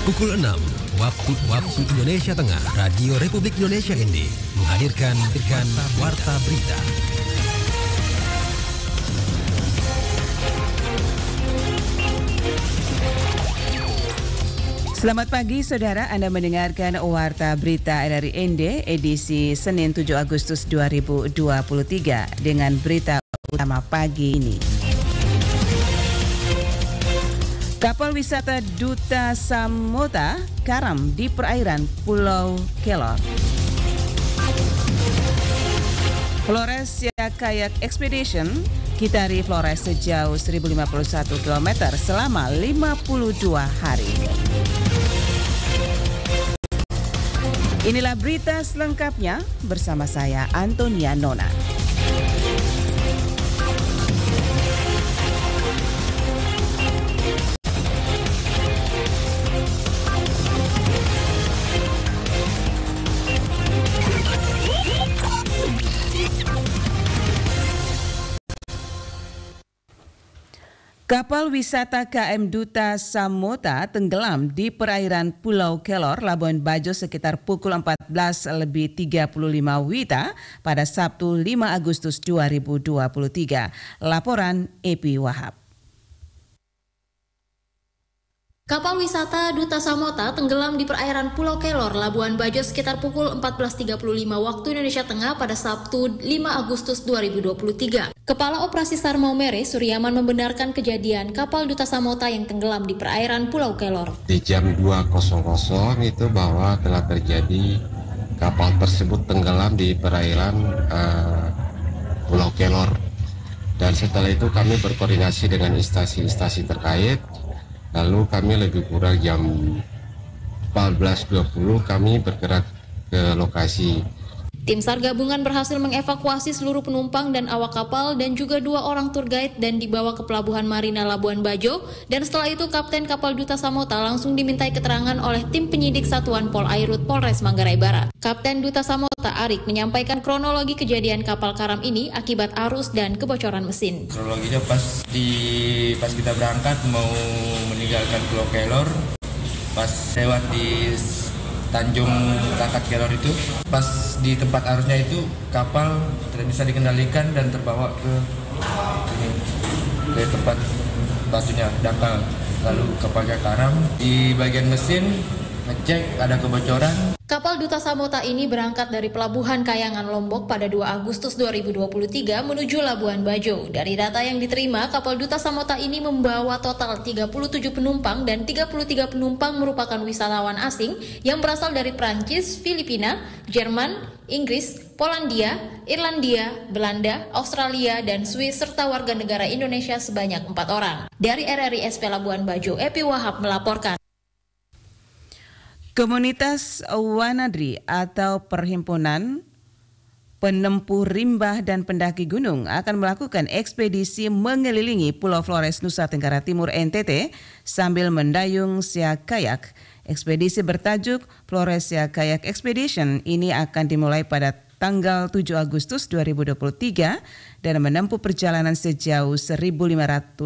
Pukul 6 waktu Indonesia Tengah, Radio Republik Indonesia ND menghadirkan Warta Berita. Selamat pagi saudara, Anda mendengarkan Warta Berita RRI ND edisi Senin 7 Agustus 2023 dengan berita utama pagi ini. Kapal wisata Duta Samota karam di perairan Pulau Kelor. Flores Kayak Expedition kitari Flores sejauh 1051 km selama 52 hari. Inilah berita selengkapnya bersama saya Antonia Nona. Kapal wisata KM Duta Samota tenggelam di perairan Pulau Kelor, Labuan Bajo sekitar pukul 14.35 WITA pada Sabtu 5 Agustus 2023. Laporan Epi Wahab. Kapal wisata Duta Samota tenggelam di perairan Pulau Kelor, Labuan Bajo sekitar pukul 14.35 waktu Indonesia Tengah pada Sabtu 5 Agustus 2023. Kepala Operasi SAR Maumere, Suryaman membenarkan kejadian kapal Duta Samota yang tenggelam di perairan Pulau Kelor. Di jam 2.00 itu bahwa telah terjadi kapal tersebut tenggelam di perairan Pulau Kelor. Dan setelah itu kami berkoordinasi dengan instansi-instansi terkait. Lalu kami lebih kurang jam 14.20 kami bergerak ke lokasi. Tim SAR gabungan berhasil mengevakuasi seluruh penumpang dan awak kapal dan juga 2 orang tour guide dan dibawa ke Pelabuhan Marina Labuan Bajo. Dan setelah itu Kapten Kapal Duta Samota langsung dimintai keterangan oleh tim penyidik Satuan Pol Airut Polres Manggarai Barat. Kapten Duta Samota Arik menyampaikan kronologi kejadian kapal karam ini akibat arus dan kebocoran mesin. Kronologinya pas kita berangkat mau meninggalkan Pulau Kelor, pas lewat di Tanjung Takat Kelor itu, pas di tempat arusnya itu kapal tidak bisa dikendalikan dan terbawa ke tempat batunya dangkal. Lalu kapalnya karam, di bagian mesin ngecek ada kebocoran. Kapal Duta Samota ini berangkat dari Pelabuhan Kayangan Lombok pada 2 Agustus 2023 menuju Labuan Bajo. Dari data yang diterima, kapal Duta Samota ini membawa total 37 penumpang dan 33 penumpang merupakan wisatawan asing yang berasal dari Prancis, Filipina, Jerman, Inggris, Polandia, Irlandia, Belanda, Australia, dan Swiss serta warga negara Indonesia sebanyak 4 orang. Dari RRI SP Labuan Bajo, Epi Wahab melaporkan. Komunitas Wanadri atau Perhimpunan Penempuh Rimba dan Pendaki Gunung akan melakukan ekspedisi mengelilingi Pulau Flores, Nusa Tenggara Timur NTT sambil mendayung Sea Kayak. Ekspedisi bertajuk Flores Sea Kayak Expedition ini akan dimulai pada tanggal 7 Agustus 2023 dan menempuh perjalanan sejauh 1051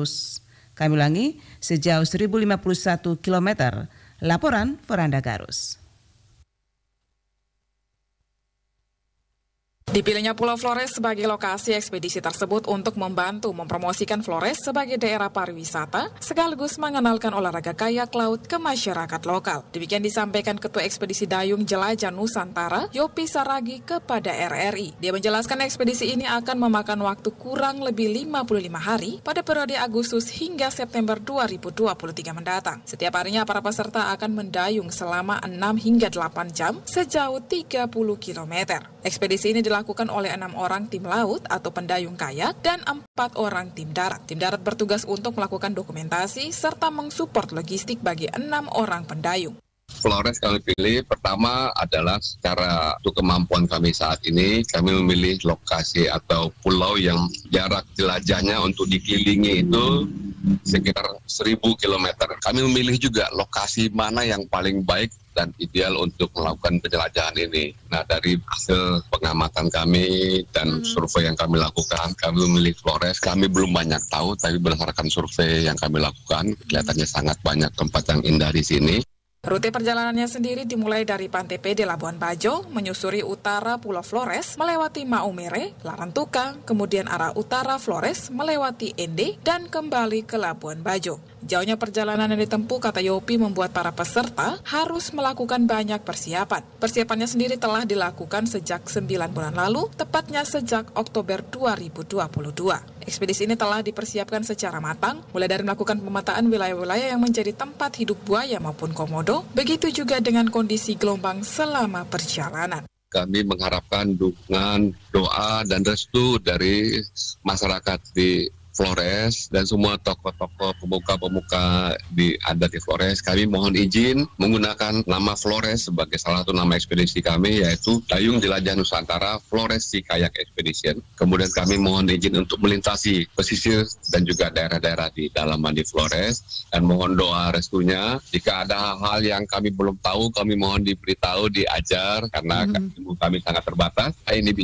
km. Laporan Veranda Garus. Dipilihnya Pulau Flores sebagai lokasi ekspedisi tersebut untuk membantu mempromosikan Flores sebagai daerah pariwisata sekaligus mengenalkan olahraga kayak laut ke masyarakat lokal. Demikian disampaikan Ketua Ekspedisi Dayung Jelajah Nusantara, Yopi Saragi kepada RRI. Dia menjelaskan ekspedisi ini akan memakan waktu kurang lebih 55 hari pada periode Agustus hingga September 2023 mendatang. Setiap harinya para peserta akan mendayung selama 6 hingga 8 jam sejauh 30 km. Ekspedisi ini dilakukan oleh 6 orang tim laut atau pendayung kayak dan 4 orang tim darat. Tim darat bertugas untuk melakukan dokumentasi serta mensupport logistik bagi 6 orang pendayung. Flores kami pilih pertama adalah secara untuk kemampuan kami saat ini, kami memilih lokasi atau pulau yang jarak jelajahnya untuk dikelilingi itu sekitar 1000 km. Kami memilih juga lokasi mana yang paling baik dan ideal untuk melakukan penjelajahan ini. Nah, dari hasil pengamatan kami dan survei yang kami lakukan, kami memilih Flores. Kami belum banyak tahu, tapi berdasarkan survei yang kami lakukan, kelihatannya sangat banyak tempat yang indah di sini. Rute perjalanannya sendiri dimulai dari Pantai PD Labuan Bajo, menyusuri utara Pulau Flores, melewati Maumere, Larantuka, kemudian arah utara Flores, melewati Ende, dan kembali ke Labuan Bajo. Jauhnya perjalanan yang ditempuh, kata Yopi, membuat para peserta harus melakukan banyak persiapan. Persiapannya sendiri telah dilakukan sejak 9 bulan lalu, tepatnya sejak Oktober 2022. Ekspedisi ini telah dipersiapkan secara matang, mulai dari melakukan pemetaan wilayah-wilayah yang menjadi tempat hidup buaya maupun komodo, begitu juga dengan kondisi gelombang selama perjalanan. Kami mengharapkan dukungan, doa, dan restu dari masyarakat di Flores dan semua tokoh-tokoh pemuka-pemuka ada di Flores. Kami mohon izin menggunakan nama Flores sebagai salah satu nama ekspedisi kami, yaitu Dayung Jelajah Nusantara Flores Sea Kayak Expedition. Kemudian kami mohon izin untuk melintasi pesisir dan juga daerah-daerah di dalaman di Flores, dan mohon doa restunya. Jika ada hal-hal yang kami belum tahu, kami mohon diberitahu, diajar, karena kami sangat terbatas. Kami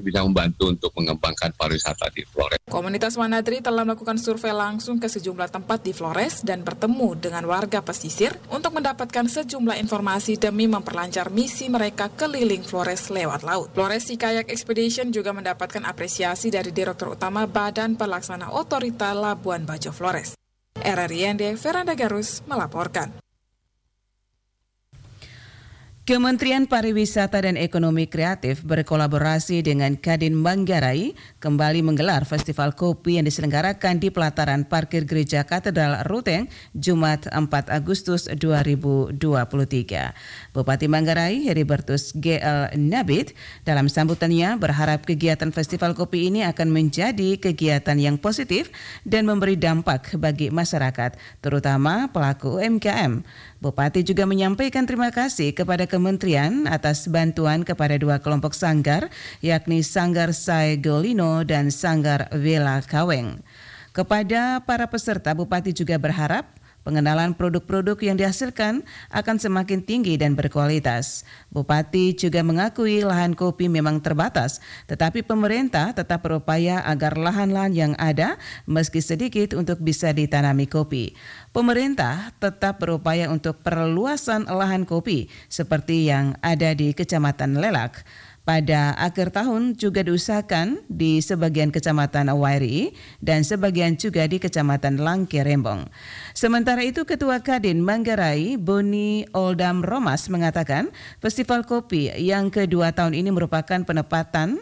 bisa membantu untuk mengembangkan pariwisata di Flores. Komunitas Wanadri telah melakukan survei langsung ke sejumlah tempat di Flores dan bertemu dengan warga pesisir untuk mendapatkan sejumlah informasi demi memperlancar misi mereka keliling Flores lewat laut. Flores Sea Kayak Expedition juga mendapatkan apresiasi dari Direktur Utama Badan Pelaksana Otorita Labuan Bajo Flores. RRIND Veranda Garus melaporkan. Kementerian Pariwisata dan Ekonomi Kreatif berkolaborasi dengan Kadin Manggarai kembali menggelar Festival Kopi yang diselenggarakan di pelataran parkir Gereja Katedral Ruteng Jumat 4 Agustus 2023. Bupati Manggarai Heribertus GL Nabit dalam sambutannya berharap kegiatan Festival Kopi ini akan menjadi kegiatan yang positif dan memberi dampak bagi masyarakat, terutama pelaku UMKM. Bupati juga menyampaikan terima kasih kepada Kementerian atas bantuan kepada 2 kelompok sanggar, yakni Sanggar Sae Golino dan Sanggar Wela Kaweng. Kepada para peserta, Bupati juga berharap pengenalan produk-produk yang dihasilkan akan semakin tinggi dan berkualitas. Bupati juga mengakui lahan kopi memang terbatas, tetapi pemerintah tetap berupaya agar lahan-lahan yang ada meski sedikit untuk bisa ditanami kopi. Pemerintah tetap berupaya untuk perluasan lahan kopi seperti yang ada di Kecamatan Lelak. Pada akhir tahun juga diusahakan di sebagian Kecamatan Wairi dan sebagian juga di Kecamatan Langke Rembong. Sementara itu Ketua Kadin Manggarai Boni Oldam Romas mengatakan Festival Kopi yang kedua tahun ini merupakan penepatan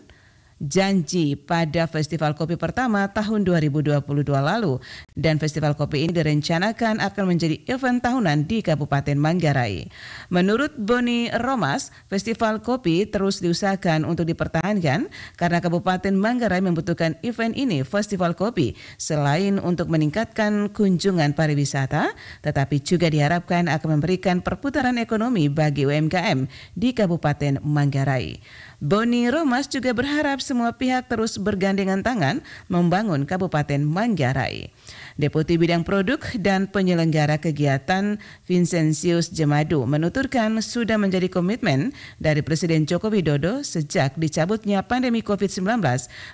janji pada Festival Kopi pertama tahun 2022 lalu, dan Festival Kopi ini direncanakan akan menjadi event tahunan di Kabupaten Manggarai. Menurut Boni Romas, Festival Kopi terus diusahakan untuk dipertahankan karena Kabupaten Manggarai membutuhkan event ini, Festival Kopi, selain untuk meningkatkan kunjungan pariwisata, tetapi juga diharapkan akan memberikan perputaran ekonomi bagi UMKM di Kabupaten Manggarai. Boni Romas juga berharap semua pihak terus bergandengan tangan membangun Kabupaten Manggarai. Deputi Bidang Produk dan Penyelenggara Kegiatan Vincentius Jemadu menuturkan sudah menjadi komitmen dari Presiden Joko Widodo sejak dicabutnya pandemi COVID-19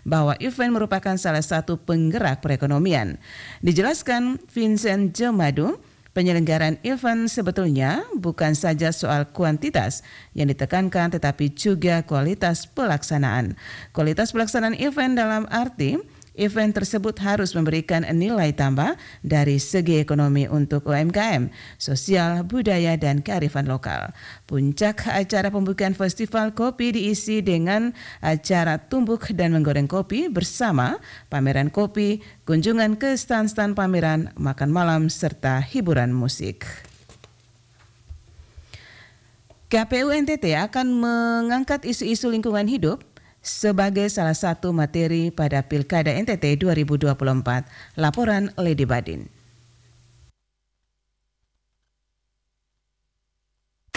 bahwa event merupakan salah satu penggerak perekonomian. Dijelaskan Vincent Jemadu, penyelenggaraan event sebetulnya bukan saja soal kuantitas yang ditekankan tetapi juga kualitas pelaksanaan. Kualitas pelaksanaan event dalam arti event tersebut harus memberikan nilai tambah dari segi ekonomi untuk UMKM, sosial, budaya, dan kearifan lokal. Puncak acara pembukaan Festival Kopi diisi dengan acara tumbuk dan menggoreng kopi bersama pameran kopi, kunjungan ke stan-stan pameran, makan malam, serta hiburan musik. KPU NTT akan mengangkat isu-isu lingkungan hidup sebagai salah satu materi pada Pilkada NTT 2024. Laporan Lady Badin.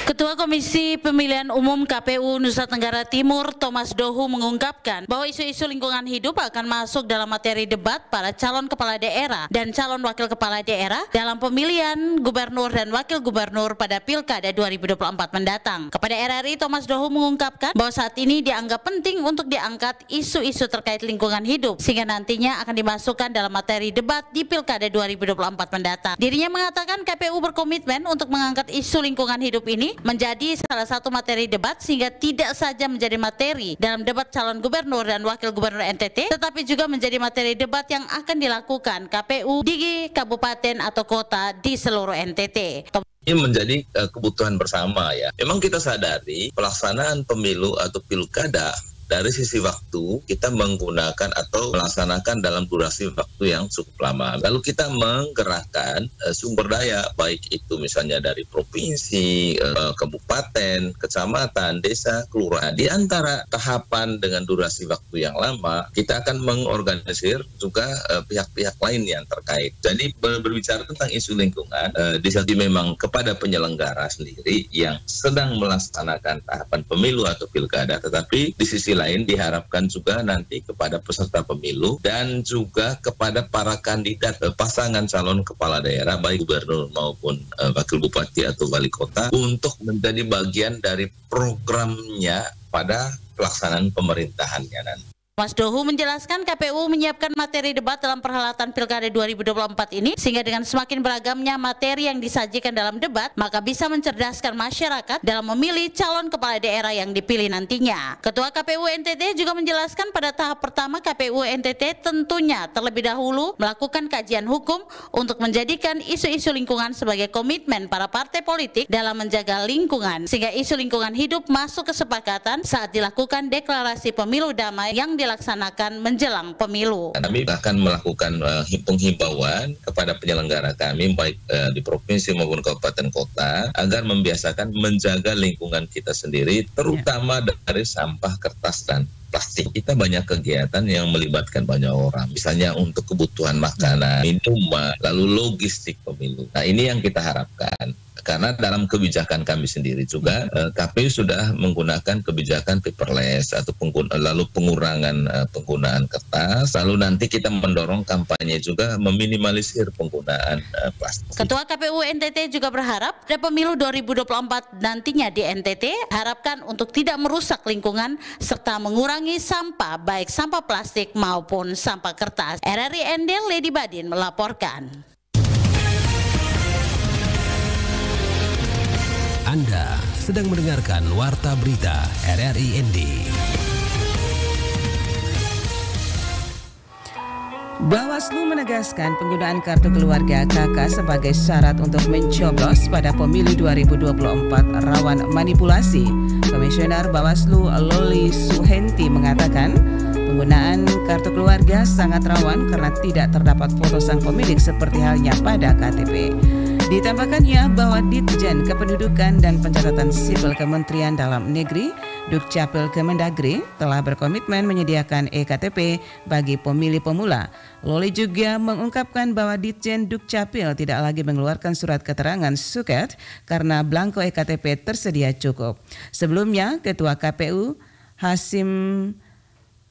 Ketua Komisi Pemilihan Umum KPU Nusa Tenggara Timur, Thomas Dohu, mengungkapkan bahwa isu-isu lingkungan hidup akan masuk dalam materi debat para calon kepala daerah dan calon wakil kepala daerah dalam pemilihan gubernur dan wakil gubernur pada Pilkada 2024 mendatang. Kepada RRI, Thomas Dohu mengungkapkan bahwa saat ini dianggap penting untuk diangkat isu-isu terkait lingkungan hidup sehingga nantinya akan dimasukkan dalam materi debat di Pilkada 2024 mendatang. Dirinya mengatakan KPU berkomitmen untuk mengangkat isu lingkungan hidup ini menjadi salah satu materi debat sehingga tidak saja menjadi materi dalam debat calon gubernur dan wakil gubernur NTT, tetapi juga menjadi materi debat yang akan dilakukan KPU di kabupaten atau kota di seluruh NTT. Ini menjadi kebutuhan bersama ya. Memang kita sadari pelaksanaan pemilu atau pilkada dari sisi waktu kita menggunakan atau melaksanakan dalam durasi waktu yang cukup lama. Lalu kita menggerakkan sumber daya, baik itu misalnya dari provinsi, kabupaten, kecamatan, desa, kelurahan. Di antara tahapan dengan durasi waktu yang lama, kita akan mengorganisir juga pihak-pihak lain yang terkait. Jadi berbicara tentang isu lingkungan, di satu memang kepada penyelenggara sendiri yang sedang melaksanakan tahapan pemilu atau pilkada, tetapi di sisi lain diharapkan juga nanti kepada peserta pemilu dan juga kepada para kandidat pasangan calon kepala daerah baik gubernur maupun wakil bupati atau wali kota untuk menjadi bagian dari programnya pada pelaksanaan pemerintahannya nanti. Mas Dohu menjelaskan KPU menyiapkan materi debat dalam perhelatan Pilkada 2024 ini sehingga dengan semakin beragamnya materi yang disajikan dalam debat maka bisa mencerdaskan masyarakat dalam memilih calon kepala daerah yang dipilih nantinya. Ketua KPU NTT juga menjelaskan pada tahap pertama KPU NTT tentunya terlebih dahulu melakukan kajian hukum untuk menjadikan isu-isu lingkungan sebagai komitmen para partai politik dalam menjaga lingkungan sehingga isu lingkungan hidup masuk kesepakatan saat dilakukan deklarasi pemilu damai yang dilaksanakan menjelang pemilu. Kami akan melakukan himbauan kepada penyelenggara kami baik di provinsi maupun kabupaten kota agar membiasakan menjaga lingkungan kita sendiri terutama dari sampah kertas dan plastik. Kita banyak kegiatan yang melibatkan banyak orang, misalnya untuk kebutuhan makanan, minuman, lalu logistik pemilu. Nah ini yang kita harapkan. Karena dalam kebijakan kami sendiri juga KPU sudah menggunakan kebijakan paperless atau lalu pengurangan penggunaan kertas, lalu nanti kita mendorong kampanye juga meminimalisir penggunaan plastik. Ketua KPU NTT juga berharap pada pemilu 2024 nantinya di NTT harapkan untuk tidak merusak lingkungan serta mengurangi sampah baik sampah plastik maupun sampah kertas. RRI Endel Lady Badin melaporkan. Anda sedang mendengarkan Warta Berita RRI ND. Bawaslu menegaskan penggunaan kartu keluarga KK sebagai syarat untuk mencoblos pada pemilu 2024 rawan manipulasi. Komisioner Bawaslu Loli Suhenti mengatakan penggunaan kartu keluarga sangat rawan karena tidak terdapat foto sang pemilik seperti halnya pada KTP. Ditambahkannya bahwa Ditjen Kependudukan dan Pencatatan Sipil Kementerian Dalam Negeri, Dukcapil Kemendagri, telah berkomitmen menyediakan eKTP bagi pemilih pemula. Loli juga mengungkapkan bahwa Ditjen Dukcapil tidak lagi mengeluarkan surat keterangan suket karena blanko eKTP tersedia cukup. Sebelumnya, Ketua KPU Hasim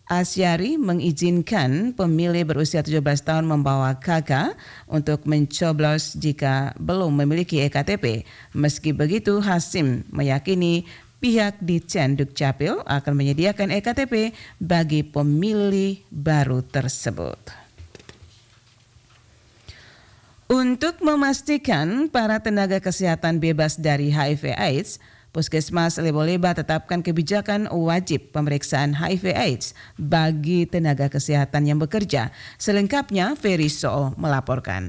Asyari mengizinkan pemilih berusia 17 tahun membawa KK untuk mencoblos jika belum memiliki eKTP. Meski begitu, Hasim meyakini pihak Ditjen Dukcapil akan menyediakan eKTP bagi pemilih baru tersebut. Untuk memastikan para tenaga kesehatan bebas dari HIV/AIDS, Puskesmas Lebo-Leba tetapkan kebijakan wajib pemeriksaan HIV/AIDS bagi tenaga kesehatan yang bekerja. Selengkapnya, Ferry Soe melaporkan.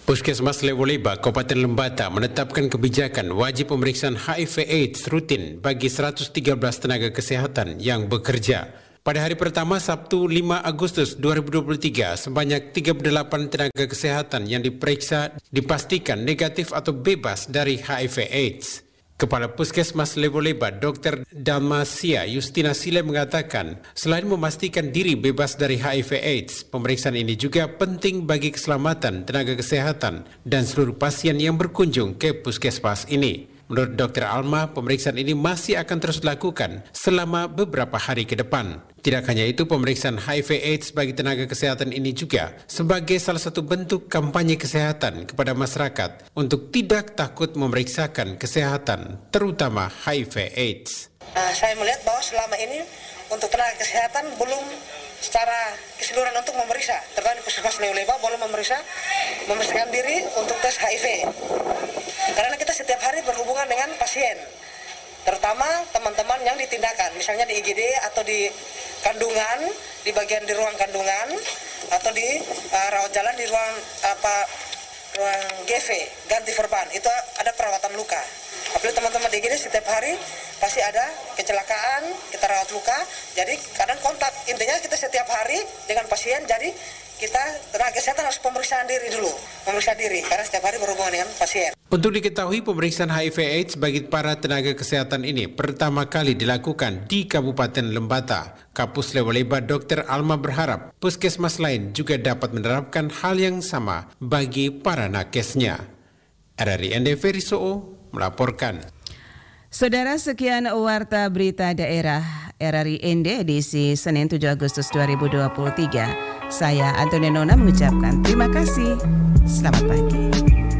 Puskesmas Lebo-Leba, Kabupaten Lembata menetapkan kebijakan wajib pemeriksaan HIV/AIDS rutin bagi 113 tenaga kesehatan yang bekerja. Pada hari pertama Sabtu 5 Agustus 2023, sebanyak 38 tenaga kesehatan yang diperiksa dipastikan negatif atau bebas dari HIV/AIDS. Kepala Puskesmas Levoleba, Dr. Dalmasia Justina Sile mengatakan, selain memastikan diri bebas dari HIV/AIDS, pemeriksaan ini juga penting bagi keselamatan tenaga kesehatan dan seluruh pasien yang berkunjung ke puskesmas ini. Menurut Dr. Alma, pemeriksaan ini masih akan terus dilakukan selama beberapa hari ke depan. Tidak hanya itu, pemeriksaan HIV/AIDS bagi tenaga kesehatan ini juga sebagai salah satu bentuk kampanye kesehatan kepada masyarakat untuk tidak takut memeriksakan kesehatan, terutama HIV/AIDS. Saya melihat bahwa selama ini untuk tenaga kesehatan belum secara keseluruhan untuk memeriksa, terutama di Puskesmas Levoleba belum memeriksakan diri untuk tes HIV. Karena kita setiap hari berhubungan dengan pasien, terutama teman-teman yang ditindakan, misalnya di IGD atau di kandungan, di bagian di ruang kandungan, atau di rawat jalan di ruang ruang GV, ganti verban, itu ada perawatan luka. Apalagi teman-teman di IGD setiap hari pasti ada kecelakaan, kita rawat luka, jadi kadang kontak, intinya kita setiap hari dengan pasien, jadi kita tenaga kesehatan harus pemeriksaan diri dulu, memeriksa diri, karena setiap hari berhubungan dengan pasien. Untuk diketahui, pemeriksaan HIV/AIDS bagi para tenaga kesehatan ini pertama kali dilakukan di Kabupaten Lembata. Kapus Levoleba Dr. Alma berharap puskesmas lain juga dapat menerapkan hal yang sama bagi para nakesnya. RRI ND Ferisoo melaporkan. Saudara, sekian warta berita daerah RRI ND edisi Senin 7 Agustus 2023. Saya Antonia Nona mengucapkan terima kasih. Selamat pagi.